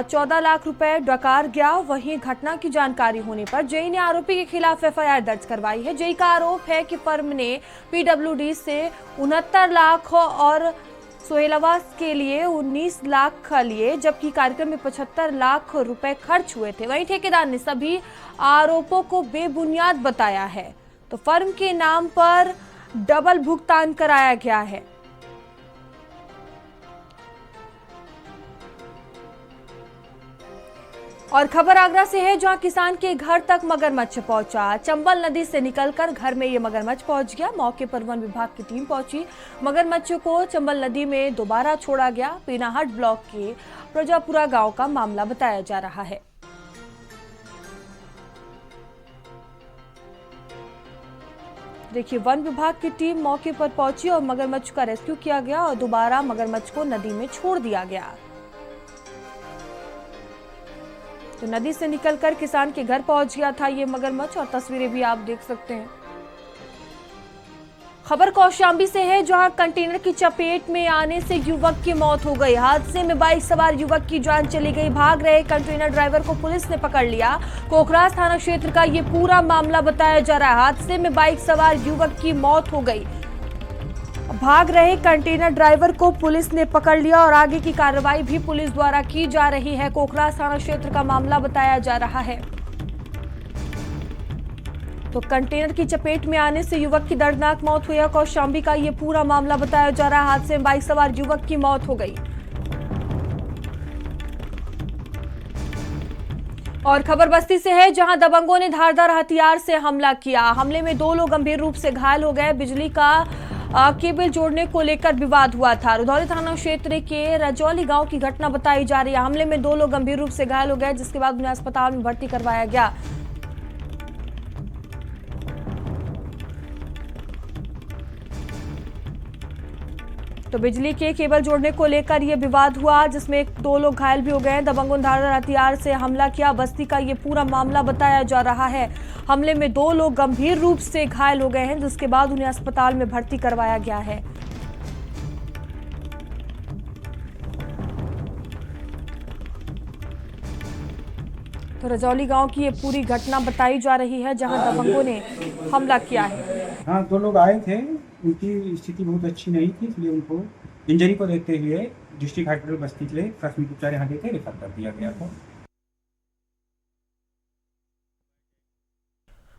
Speaker 1: 14 लाख रुपए डकार गया। वहीं घटना की जानकारी होने पर जेई ने आरोपी के खिलाफ एफआईआर दर्ज करवाई है। जेई का आरोप है कि फर्म ने पीडब्ल्यूडी से 69 लाख और सोहेलावास के लिए 19 लाख लिए, जबकि कार्यक्रम में 75 लाख रुपए खर्च हुए थे। वहीं ठेकेदार ने सभी आरोपों को बेबुनियाद बताया है, तो फर्म के नाम पर डबल भुगतान कराया गया है। और खबर आगरा से है, जहां किसान के घर तक मगरमच्छ पहुंचा। चंबल नदी से निकलकर घर में ये मगरमच्छ पहुंच गया। मौके पर वन विभाग की टीम पहुंची। मगरमच्छ को चंबल नदी में दोबारा छोड़ा गया। पीनाहट ब्लॉक के प्रजापुरा गांव का मामला बताया जा रहा है। देखिए, वन विभाग की टीम मौके पर पहुंची और मगरमच्छ का रेस्क्यू किया गया और दोबारा मगरमच्छ को नदी में छोड़ दिया गया। तो नदी से निकलकर किसान के घर पहुंच गया था ये मगरमच्छ, और तस्वीरें भी आप देख सकते हैं। खबर कौशाम्बी से है, जहां कंटेनर की चपेट में आने से युवक की मौत हो गई। हादसे में बाइक सवार युवक की जान चली गई। भाग रहे कंटेनर ड्राइवर को पुलिस ने पकड़ लिया। कोखरास थाना क्षेत्र का ये पूरा मामला बताया जा रहा है। हादसे में बाइक सवार युवक की मौत हो गई। भाग रहे कंटेनर ड्राइवर को पुलिस ने पकड़ लिया और आगे की कार्रवाई भी पुलिस द्वारा की जा रही है। कोखरास थाना क्षेत्र का मामला बताया जा रहा है। तो कंटेनर की चपेट में आने से युवक की दर्दनाक मौत हुई है। कौशाम्बी का ये पूरा मामला बताया जा रहा है। हादसे में बाइक सवार युवक की मौत हो गई। और खबर बस्ती से है, जहां दबंगों ने धारदार हथियार से हमला किया। हमले में 2 लोग गंभीर रूप से घायल हो गए। बिजली का केबल जोड़ने को लेकर विवाद हुआ था। रुधौली थाना क्षेत्र के रजौली गांव की घटना बताई जा रही है। हमले में 2 लोग गंभीर रूप से घायल हो गए, जिसके बाद उन्हें अस्पताल में भर्ती करवाया गया। तो बिजली के केबल जोड़ने को लेकर यह विवाद हुआ, जिसमें 2 लोग घायल भी हो गए। दबंगों ने धारदार हथियार से हमला किया। बस्ती का ये पूरा मामला बताया जा रहा है। हमले में 2 लोग गंभीर रूप से घायल हो गए हैं, जिसके बाद उन्हें अस्पताल में भर्ती करवाया गया है। तो रजौली गांव की ये पूरी घटना बताई जा रही है, जहां दबंगों ने हमला किया है।
Speaker 15: हाँ, 2 लोग आए थे, उनकी स्थिति बहुत अच्छी नहीं थी, इसलिए उनको इंजरी को देखते हुए डिस्ट्रिक्ट हॉस्पिटल बस्ती के लिए प्राथमिक उपचार यहाँ देकर रेफर कर दिया गया था।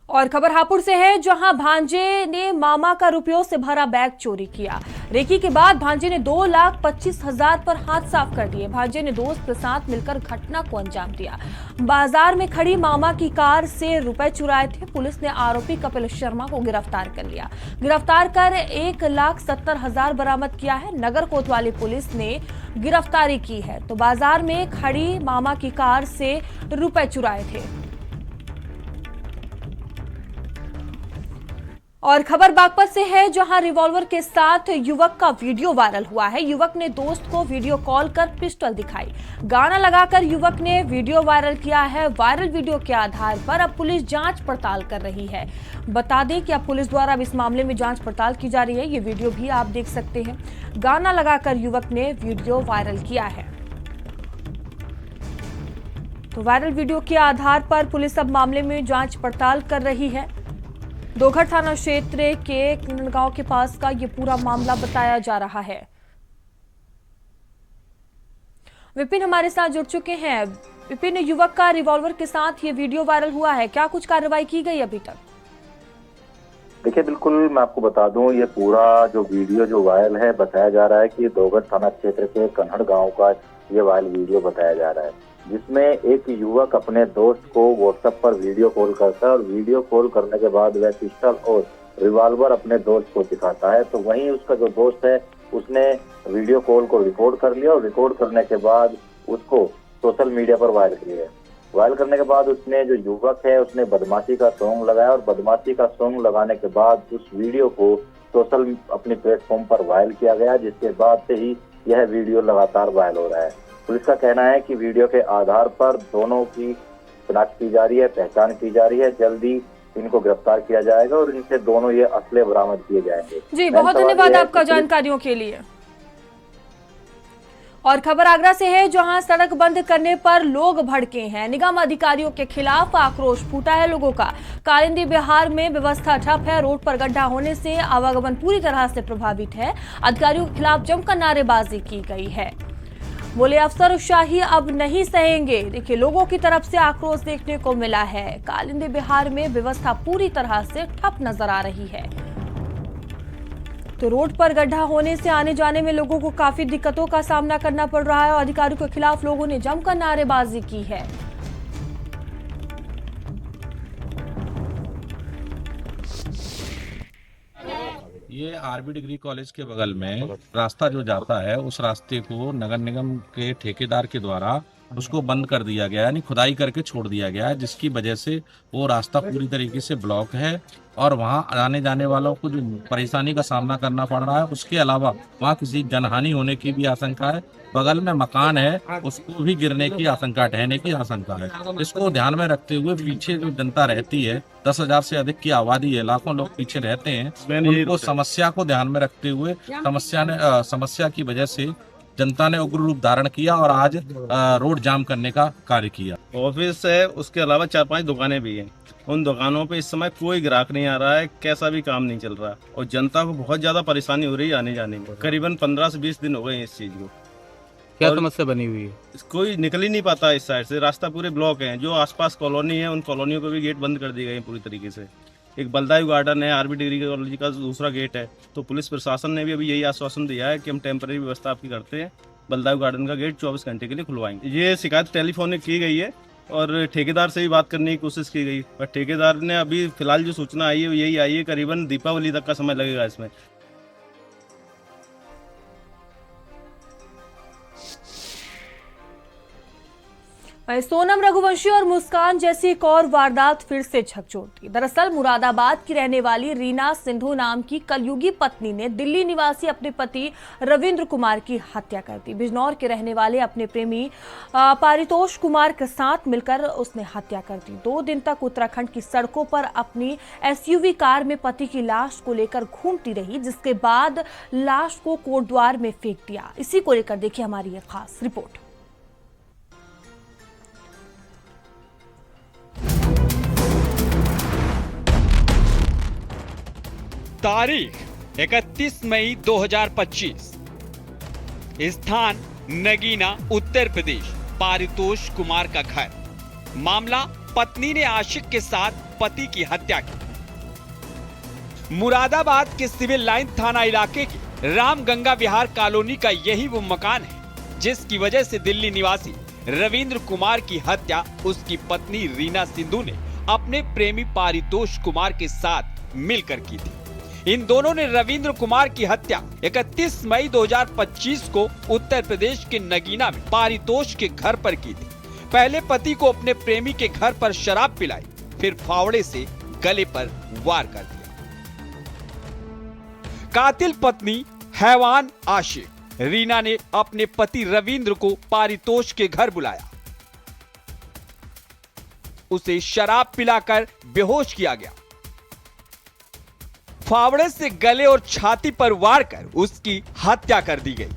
Speaker 1: और खबर हापुड़ से है, जहां भांजे ने मामा का रुपयों से भरा बैग चोरी किया। रेकी के बाद भांजे ने 2,25,000 पर हाथ साफ कर दिए। भांजे ने दोस्त के साथ मिलकर घटना को अंजाम दिया। बाजार में खड़ी मामा की कार से रुपए चुराए थे। पुलिस ने आरोपी कपिल शर्मा को गिरफ्तार कर लिया। गिरफ्तार कर 1,70,000 बरामद किया है। नगर कोतवाली पुलिस ने गिरफ्तारी की है। तो बाजार में खड़ी मामा की कार से रुपए चुराए थे। और खबर बागपत से है, जहां रिवॉल्वर के साथ युवक का वीडियो वायरल हुआ है। युवक ने दोस्त को वीडियो कॉल कर पिस्टल दिखाई। गाना लगाकर युवक ने वीडियो वायरल किया है। वायरल वीडियो के आधार पर अब पुलिस जांच पड़ताल कर रही है। बता दें कि अब पुलिस द्वारा अब इस मामले में जांच पड़ताल की जा रही है। ये वीडियो भी आप देख सकते हैं। गाना लगाकर युवक ने वीडियो वायरल किया है। तो वायरल वीडियो के आधार पर पुलिस अब मामले में जांच पड़ताल कर रही है। दोघर थाना क्षेत्र के गांव के पास का ये पूरा मामला बताया जा रहा है। विपिन हमारे साथ जुड़ चुके हैं। विपिन, युवक का रिवॉल्वर के साथ ये वीडियो वायरल हुआ है, क्या कुछ कार्रवाई की गई अभी तक?
Speaker 11: देखिए, बिल्कुल मैं आपको बता दूं, ये पूरा जो वीडियो जो वायरल है, बताया जा रहा है कि दोघर थाना क्षेत्र के कन्हड़ गांव का ये वायरल वीडियो बताया जा रहा है, जिसमें एक युवक अपने दोस्त को व्हाट्सएप पर वीडियो कॉल करता है और वीडियो कॉल करने के बाद वह पिस्टल और रिवॉल्वर अपने दोस्त को दिखाता है। तो वहीं उसका जो दोस्त है, उसने वीडियो कॉल को रिकॉर्ड कर लिया और रिकॉर्ड करने के बाद उसको सोशल मीडिया पर वायरल किया। वायरल करने के बाद उसने जो युवक है उसने बदमाशी का सॉन्ग लगाया और बदमाशी का सॉन्ग लगाने के बाद उस वीडियो को सोशल अपने प्लेटफॉर्म पर वायरल किया गया, जिसके बाद से ही यह वीडियो लगातार वायरल हो रहा है। पुलिस का कहना है कि वीडियो के आधार पर दोनों की शिनाख्त की जा रही है, पहचान की जा रही है। जल्दी इनको गिरफ्तार किया जाएगा और इनसे दोनों ये असले बरामद किए जाएंगे।
Speaker 1: जी बहुत धन्यवाद आपका जानकारियों के लिए। और खबर आगरा से है, जहां सड़क बंद करने पर लोग भड़के हैं। निगम अधिकारियों के खिलाफ आक्रोश फूटा है लोगों का। कालिंदी बिहार में व्यवस्था ठप है। रोड पर गड्ढा होने से आवागमन पूरी तरह से प्रभावित है। अधिकारियों के खिलाफ जमकर नारेबाजी की गई है। बोले अफसरशाही अब नहीं सहेंगे। देखिए लोगों की तरफ से आक्रोश देखने को मिला है। कालिंदी बिहार में व्यवस्था पूरी तरह से ठप नजर आ रही है। तो रोड पर गड्ढा होने से आने जाने में लोगों को काफी दिक्कतों का सामना करना पड़ रहा है और अधिकारियों के खिलाफ लोगों ने जमकर नारेबाजी की है।
Speaker 16: ये आरबी डिग्री कॉलेज के बगल में रास्ता जो जाता है, उस रास्ते को नगर निगम के ठेकेदार के द्वारा उसको बंद कर दिया गया, यानी खुदाई करके छोड़ दिया गया है, जिसकी वजह से वो रास्ता पूरी तरीके से ब्लॉक है और वहाँ आने जाने वालों को जो परेशानी का सामना करना पड़ रहा है। उसके अलावा वहाँ किसी जनहानि होने की भी आशंका है। बगल में मकान है, उसको भी गिरने की आशंका, ढहने की आशंका है। इसको ध्यान में रखते हुए पीछे जो जनता रहती है, 10,000 से अधिक की आबादी है, लाखों लोग पीछे रहते हैं, उनको समस्या को ध्यान में रखते हुए समस्या की वजह से जनता ने उग्र रूप धारण किया और आज रोड जाम करने का कार्य किया।
Speaker 17: ऑफिस है, उसके अलावा 4-5 दुकानें भी हैं। उन दुकानों पे इस समय कोई ग्राहक नहीं आ रहा है, कैसा भी काम नहीं चल रहा और जनता को बहुत ज्यादा परेशानी हो रही है आने जाने में। करीबन 15 से 20 दिन हो गए इस चीज को।
Speaker 16: क्या समस्या बनी हुई है?
Speaker 17: कोई निकल ही नहीं पाता इस साइड से, रास्ता पूरे ब्लॉक है। जो आसपास कॉलोनी है उन कॉलोनियों को भी गेट बंद कर दिए गए पूरी तरीके से। एक बलदायु गार्डन है, आरबी डिग्री कॉलेज का दूसरा गेट है। तो पुलिस प्रशासन ने भी अभी यही आश्वासन दिया है कि हम टेम्परेरी व्यवस्था आपकी करते हैं, बलदायु गार्डन का गेट 24 घंटे के लिए खुलवाएंगे। ये शिकायत टेलीफोनिक की गई है और ठेकेदार से भी बात करने की कोशिश की गई, पर ठेकेदार ने अभी फिलहाल जो सूचना आई है वो यही आई है, करीबन दीपावली तक का समय लगेगा इसमें।
Speaker 1: सोनम रघुवंशी और मुस्कान जैसी एक और वारदात फिर से झकझोरती। दरअसल मुरादाबाद की रहने वाली रीना सिंधु नाम की कलयुगी पत्नी ने दिल्ली निवासी अपने पति रविंद्र कुमार की हत्या कर दी। बिजनौर के रहने वाले अपने प्रेमी पारितोष कुमार के साथ मिलकर उसने हत्या कर दी। 2 दिन तक उत्तराखंड की सड़कों पर अपनी SUV कार में पति की लाश को लेकर घूमती रही, जिसके बाद लाश को कोटद्वार में फेंक दिया। इसी को लेकर देखिए हमारी एक खास रिपोर्ट।
Speaker 18: तारीख 31 मई 2025, स्थान नगीना उत्तर प्रदेश, पारितोष कुमार का घर। मामला पत्नी ने आशिक के साथ पति की हत्या की। मुरादाबाद के सिविल लाइन थाना इलाके के रामगंगा विहार कॉलोनी का यही वो मकान है जिसकी वजह से दिल्ली निवासी रविंद्र कुमार की हत्या उसकी पत्नी रीना सिंधु ने अपने प्रेमी पारितोष कुमार के साथ मिलकर की थी। इन दोनों ने रविंद्र कुमार की हत्या 31 मई 2025 को उत्तर प्रदेश के नगीना में पारितोष के घर पर की थी। पहले पति को अपने प्रेमी के घर पर शराब पिलाई, फिर फावड़े से गले पर वार कर दिया। कातिल पत्नी हैवान आशिक रीना ने अपने पति रविंद्र को पारितोष के घर बुलाया। उसे शराब पिलाकर बेहोश किया गया। फावड़े से गले और छाती पर वार कर उसकी हत्या कर दी गई।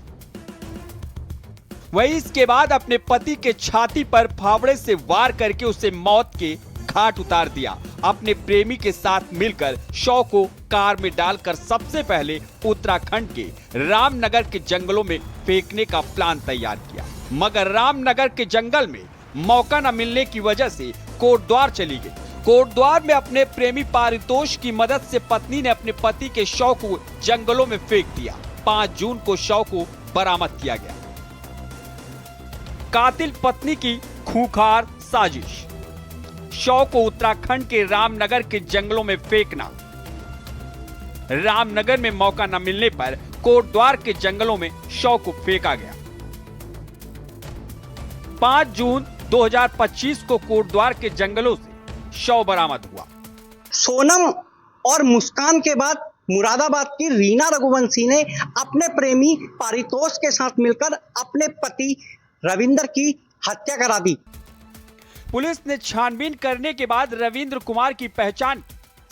Speaker 18: वहीं इसके बाद अपने पति के छाती पर फावड़े से वार करके उसे मौत के घाट उतार दिया। अपने प्रेमी के साथ मिलकर शव को कार में डालकर सबसे पहले उत्तराखंड के रामनगर के जंगलों में फेंकने का प्लान तैयार किया, मगर रामनगर के जंगल में मौका न मिलने की वजह से कोटद्वार चली गई। कोटद्वार में अपने प्रेमी पारितोष की मदद से पत्नी ने अपने पति के शव को जंगलों में फेंक दिया। 5 जून को शव को बरामद किया गया। कातिल पत्नी की खूंखार साजिश, शव को उत्तराखंड के रामनगर के जंगलों में फेंकना। रामनगर में मौका न मिलने पर कोटद्वार के जंगलों में शव को फेंका गया। 5 जून 2025 को कोटद्वार के जंगलों से शव बरामद हुआ।
Speaker 19: सोनम और मुस्कान के बाद मुरादाबाद की रीना रघुवंशी ने अपने प्रेमी पारितोष के साथ मिलकर अपने पति रविंद्र की हत्या करा दी।
Speaker 18: पुलिस ने छानबीन करने के बाद रविंद्र कुमार की पहचान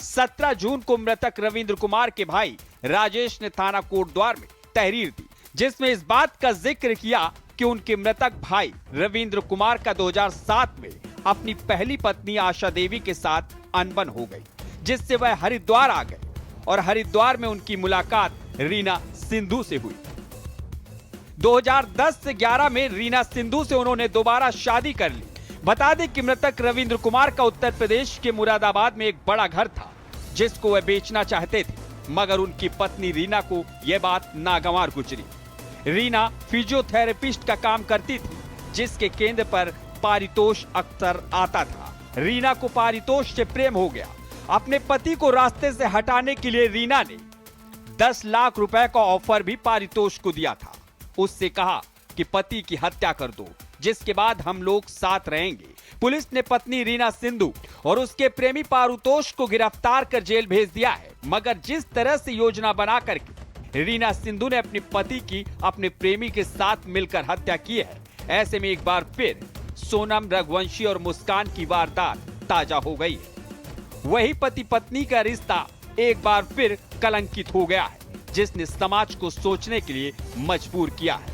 Speaker 18: 17 जून को मृतक रविंद्र कुमार के भाई राजेश ने थाना कोटद्वार में तहरीर दी, जिसमें इस बात का जिक्र किया कि उनके मृतक भाई रविंद्र कुमार का 2007 में अपनी पहली पत्नी आशा देवी के साथ अनबन हो गई, जिससे वह हरिद्वार आ गए और हरिद्वार में उनकी मुलाकात रीना सिंधु से हुई। 2010 से 11 में रीना सिंधु से उन्होंने दोबारा शादी कर ली। बता दें कि मृतक रविंद्र कुमार का उत्तर प्रदेश के मुरादाबाद में एक बड़ा घर था, जिसको वह बेचना चाहते थे, मगर उनकी पत्नी रीना को यह बात नागवार गुजरी। रीना फिजियोथेरेपिस्ट का काम करती थी, जिसके केंद्र पर पारितोष अक्सर आता था। रीना को पारितोष से प्रेम हो गया। अपने पति को रास्ते से हटाने के लिए रीना ने 10 लाख रुपए का ऑफर भी पारितोष को दिया था। उससे कहा कि पति की हत्या कर दो, जिसके बाद हम लोग साथ रहेंगे। पुलिस ने पत्नी रीना सिंधु और उसके प्रेमी पारितोष को गिरफ्तार कर जेल भेज दिया है, मगर जिस तरह से योजना बना करके रीना सिंधु ने अपने पति की अपने प्रेमी के साथ मिलकर हत्या की है, ऐसे में एक बार फिर सोनम, रघुवंशी और मुस्कान की वारदात ताजा हो गई है। वही पति पत्नी का रिश्ता एक बार फिर कलंकित हो गया है, जिसने समाज को सोचने के लिए मजबूर किया है।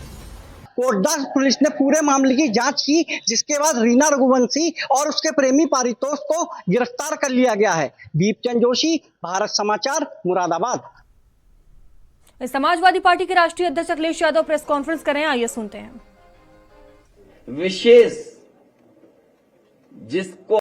Speaker 19: कोटद्वार पुलिस ने पूरे मामले की जांच की, जिसके बाद रीना रघुवंशी और उसके प्रेमी पारितोष को गिरफ्तार कर लिया गया है। दीपचंद जोशी, भारत समाचार, मुरादाबाद।
Speaker 1: समाजवादी पार्टी के राष्ट्रीय अध्यक्ष अखिलेश यादव प्रेस कॉन्फ्रेंस कर रहे हैं, आइए सुनते हैं।
Speaker 20: विशेष जिसको